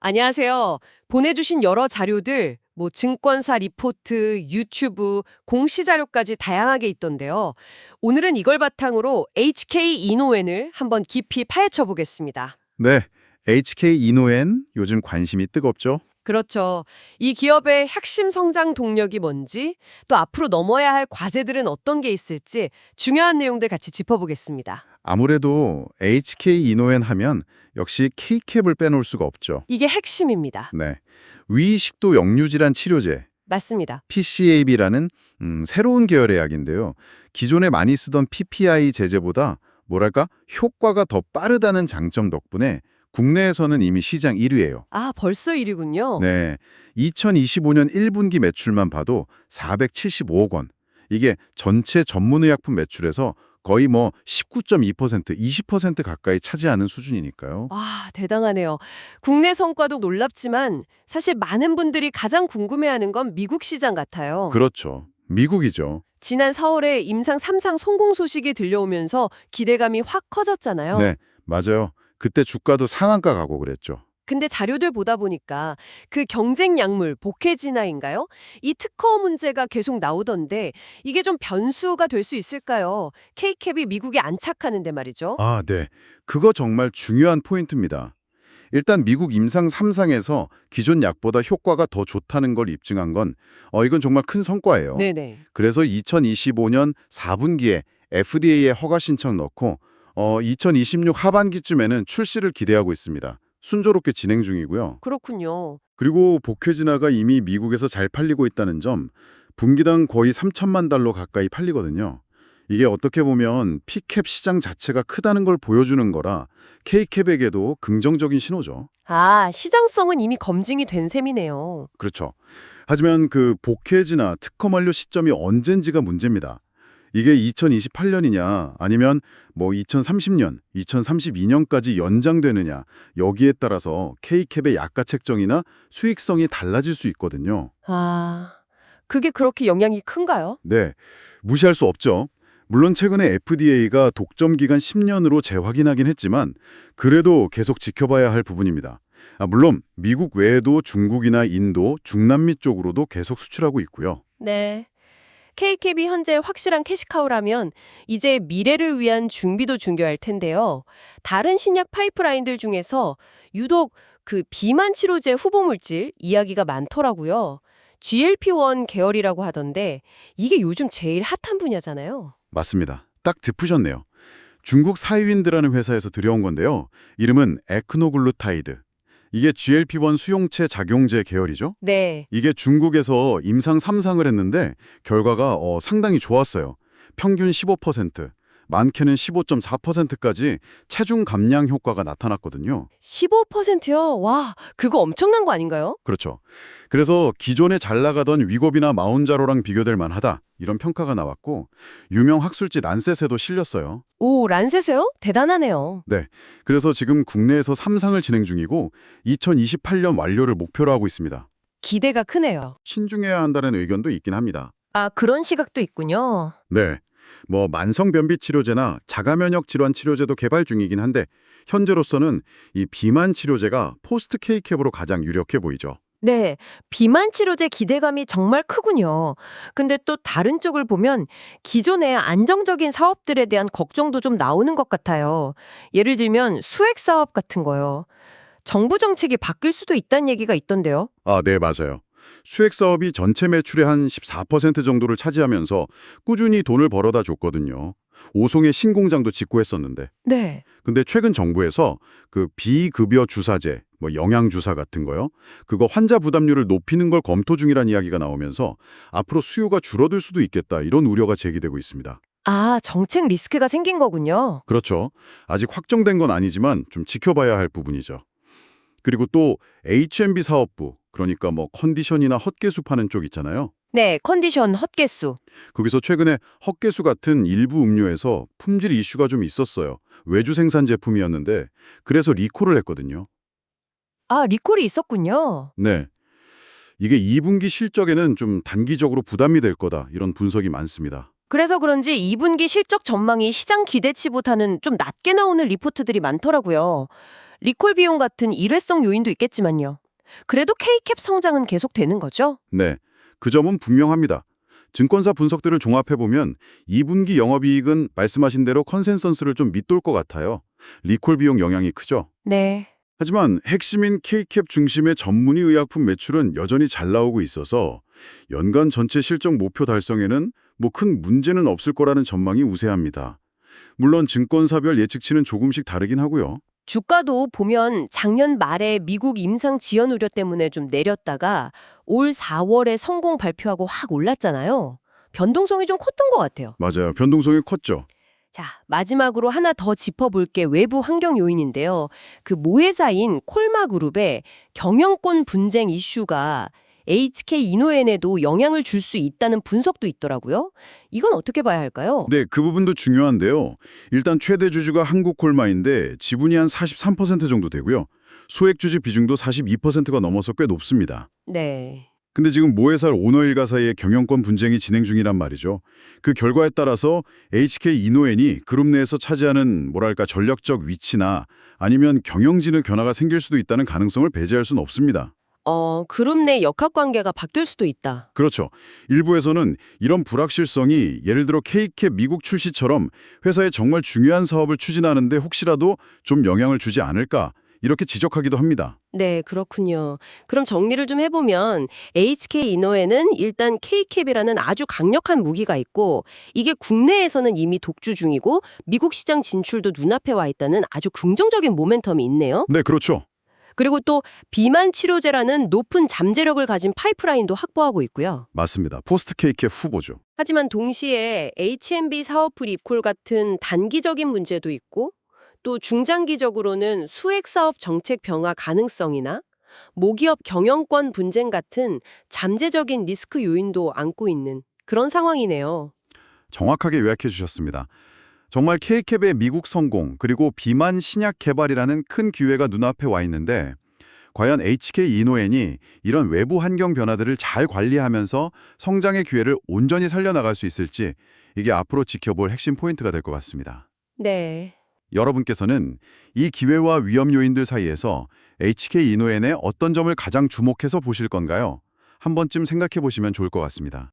안녕하세요. 보내주신 여러 자료들, 증권사 리포트, 유튜브, 공시 자료까지 다양하게 있던데요. 오늘은 이걸 바탕으로 HK 이노엔을 한번 깊이 파헤쳐 보겠습니다. 네, HK 이노엔 요즘 관심이 뜨겁죠? 그렇죠. 이 기업의 핵심 성장 동력이 뭔지, 또 앞으로 넘어야 할 과제들은 어떤 게 있을지 중요한 내용들 같이 짚어보겠습니다. 아무래도 HK 이노엔 하면 역시 K캡을 빼놓을 수가 없죠. 이게 핵심입니다. 네, 위식도 역류질환 치료제 맞습니다. PCAB라는 새로운 계열의 약인데요. 기존에 많이 쓰던 PPI 제제보다 뭐랄까 효과가 더 빠르다는 장점 덕분에 국내에서는 이미 시장 1위예요. 아, 벌써 1위군요. 네, 2025년 1분기 매출만 봐도 475억 원. 이게 전체 전문의약품 매출에서 거의 19.2%, 20% 가까이 차지하는 수준이니까요. 와, 대단하네요. 국내 성과도 놀랍지만 사실 많은 분들이 가장 궁금해하는 건 미국 시장 같아요. 그렇죠. 미국이죠. 지난 4월에 임상 3상 성공 소식이 들려오면서 기대감이 확 커졌잖아요. 네, 맞아요. 그때 주가도 상한가 가고 그랬죠. 근데 자료들 보다 보니까 그 경쟁 약물 보케지나인가요? 이 특허 문제가 계속 나오던데 이게 좀 변수가 될 수 있을까요? K캡이 미국에 안착하는데 말이죠. 아, 네. 그거 정말 중요한 포인트입니다. 일단 미국 임상 3상에서 기존 약보다 효과가 더 좋다는 걸 입증한 건 이건 정말 큰 성과예요. 네네. 그래서 2025년 4분기에 FDA에 허가 신청 넣고 2026 하반기쯤에는 출시를 기대하고 있습니다. 순조롭게 진행 중이고요. 그렇군요. 그리고 보케지나가 이미 미국에서 잘 팔리고 있다는 점, 분기당 거의 3천만 달러 가까이 팔리거든요. 이게 어떻게 보면 P캡 시장 자체가 크다는 걸 보여주는 거라 K캡에게도 긍정적인 신호죠. 아, 시장성은 이미 검증이 된 셈이네요. 그렇죠. 하지만 그 보케지나 특허 만료 시점이 언젠지가 문제입니다. 이게 2028년이냐 아니면 2030년, 2032년까지 연장되느냐 여기에 따라서 K캡의 약가 책정이나 수익성이 달라질 수 있거든요. 아, 그게 그렇게 영향이 큰가요? 네, 무시할 수 없죠. 물론 최근에 FDA가 독점 기간 10년으로 재확인하긴 했지만 그래도 계속 지켜봐야 할 부분입니다. 물론 미국 외에도 중국이나 인도, 중남미 쪽으로도 계속 수출하고 있고요. 네. K캡이 현재 확실한 캐시카우라면 이제 미래를 위한 준비도 중요할 텐데요. 다른 신약 파이프라인들 중에서 유독 그 비만 치료제 후보 물질 이야기가 많더라고요. GLP-1 계열이라고 하던데 이게 요즘 제일 핫한 분야잖아요. 맞습니다. 딱 짚으셨네요. 중국 사이윈드라는 회사에서 들여온 건데요. 이름은 에크노글루타이드. 이게 GLP-1 수용체 작용제 계열이죠. 네. 이게 중국에서 임상 3상을 했는데 결과가 상당히 좋았어요. 평균 15%, 많게는 15.4%까지 체중 감량 효과가 나타났거든요. 15%요? 와, 그거 엄청난 거 아닌가요? 그렇죠. 그래서 기존에 잘 나가던 위고비나 마운자로랑 비교될 만하다 이런 평가가 나왔고 유명 학술지 란셋에도 실렸어요. 오, 란셋에요? 대단하네요. 네, 그래서 지금 국내에서 3상을 진행 중이고 2028년 완료를 목표로 하고 있습니다. 기대가 크네요. 신중해야 한다는 의견도 있긴 합니다. 아, 그런 시각도 있군요. 네, 만성변비 치료제나 자가면역 질환 치료제도 개발 중이긴 한데 현재로서는 이 비만 치료제가 포스트 K캡으로 가장 유력해 보이죠. 네, 비만 치료제 기대감이 정말 크군요. 근데 또 다른 쪽을 보면 기존의 안정적인 사업들에 대한 걱정도 좀 나오는 것 같아요. 예를 들면 수액 사업 같은 거요. 정부 정책이 바뀔 수도 있다는 얘기가 있던데요. 아, 네, 맞아요. 수액 사업이 전체 매출의 한 14% 정도를 차지하면서 꾸준히 돈을 벌어다 줬거든요. 오송의 신공장도 짓고 했었는데. 네. 근데 최근 정부에서 그 비급여 주사제, 영양주사 같은 거요. 그거 환자 부담률을 높이는 걸 검토 중이란 이야기가 나오면서 앞으로 수요가 줄어들 수도 있겠다 이런 우려가 제기되고 있습니다. 아, 정책 리스크가 생긴 거군요. 그렇죠. 아직 확정된 건 아니지만 좀 지켜봐야 할 부분이죠. 그리고 또 H&B 사업부, 그러니까 컨디션이나 헛개수 파는 쪽 있잖아요. 네, 컨디션 헛개수. 거기서 최근에 헛개수 같은 일부 음료에서 품질 이슈가 좀 있었어요. 외주 생산 제품이었는데 그래서 리콜을 했거든요. 아, 리콜이 있었군요. 네. 이게 2분기 실적에는 좀 단기적으로 부담이 될 거다 이런 분석이 많습니다. 그래서 그런지 2분기 실적 전망이 시장 기대치보다는 좀 낮게 나오는 리포트들이 많더라고요. 리콜 비용 같은 일회성 요인도 있겠지만요. 그래도 K캡 성장은 계속되는 거죠? 네, 그 점은 분명합니다. 증권사 분석들을 종합해보면 2분기 영업이익은 말씀하신 대로 컨센서스를 좀 밑돌 것 같아요. 리콜 비용 영향이 크죠. 네. 하지만 핵심인 K캡 중심의 전문의 의약품 매출은 여전히 잘 나오고 있어서 연간 전체 실적 목표 달성에는 뭐 큰 문제는 없을 거라는 전망이 우세합니다. 물론 증권사별 예측치는 조금씩 다르긴 하고요. 주가도 보면 작년 말에 미국 임상 지연 우려 때문에 좀 내렸다가 올 4월에 성공 발표하고 확 올랐잖아요. 변동성이 좀 컸던 것 같아요. 맞아요. 변동성이 컸죠. 자, 마지막으로 하나 더 짚어볼 게 외부 환경 요인인데요. 그 모회사인 콜마그룹의 경영권 분쟁 이슈가 HK 이노엔에도 영향을 줄 수 있다는 분석도 있더라고요. 이건 어떻게 봐야 할까요? 네, 그 부분도 중요한데요. 일단 최대 주주가 한국콜마인데 지분이 한 43% 정도 되고요. 소액 주주 비중도 42%가 넘어서 꽤 높습니다. 네. 근데 지금 모회사 오너 일가 사이의 경영권 분쟁이 진행 중이란 말이죠. 그 결과에 따라서 HK 이노엔이 그룹 내에서 차지하는 뭐랄까 전략적 위치나 아니면 경영진의 변화가 생길 수도 있다는 가능성을 배제할 수는 없습니다. 그룹 내 역학관계가 바뀔 수도 있다. 그렇죠. 일부에서는 이런 불확실성이 예를 들어 K캡 미국 출시처럼 회사의 정말 중요한 사업을 추진하는데 혹시라도 좀 영향을 주지 않을까 이렇게 지적하기도 합니다. 네, 그렇군요. 그럼 정리를 좀 해보면 HK 이노엔은 일단 K캡이라는 아주 강력한 무기가 있고 이게 국내에서는 이미 독주 중이고 미국 시장 진출도 눈앞에 와 있다는 아주 긍정적인 모멘텀이 있네요. 네, 그렇죠. 그리고 또 비만 치료제라는 높은 잠재력을 가진 파이프라인도 확보하고 있고요. 맞습니다. 포스트 K캡 후보죠. 하지만 동시에 H&B 사업부 리콜 같은 단기적인 문제도 있고 또 중장기적으로는 수액사업 정책 변화 가능성이나 모기업 경영권 분쟁 같은 잠재적인 리스크 요인도 안고 있는 그런 상황이네요. 정확하게 요약해 주셨습니다. 정말 K캡의 미국 성공 그리고 비만 신약 개발이라는 큰 기회가 눈앞에 와 있는데 과연 HK 이노엔이 이런 외부 환경 변화들을 잘 관리하면서 성장의 기회를 온전히 살려나갈 수 있을지 이게 앞으로 지켜볼 핵심 포인트가 될 것 같습니다. 네. 여러분께서는 이 기회와 위험 요인들 사이에서 HK 이노엔의 어떤 점을 가장 주목해서 보실 건가요? 한 번쯤 생각해 보시면 좋을 것 같습니다.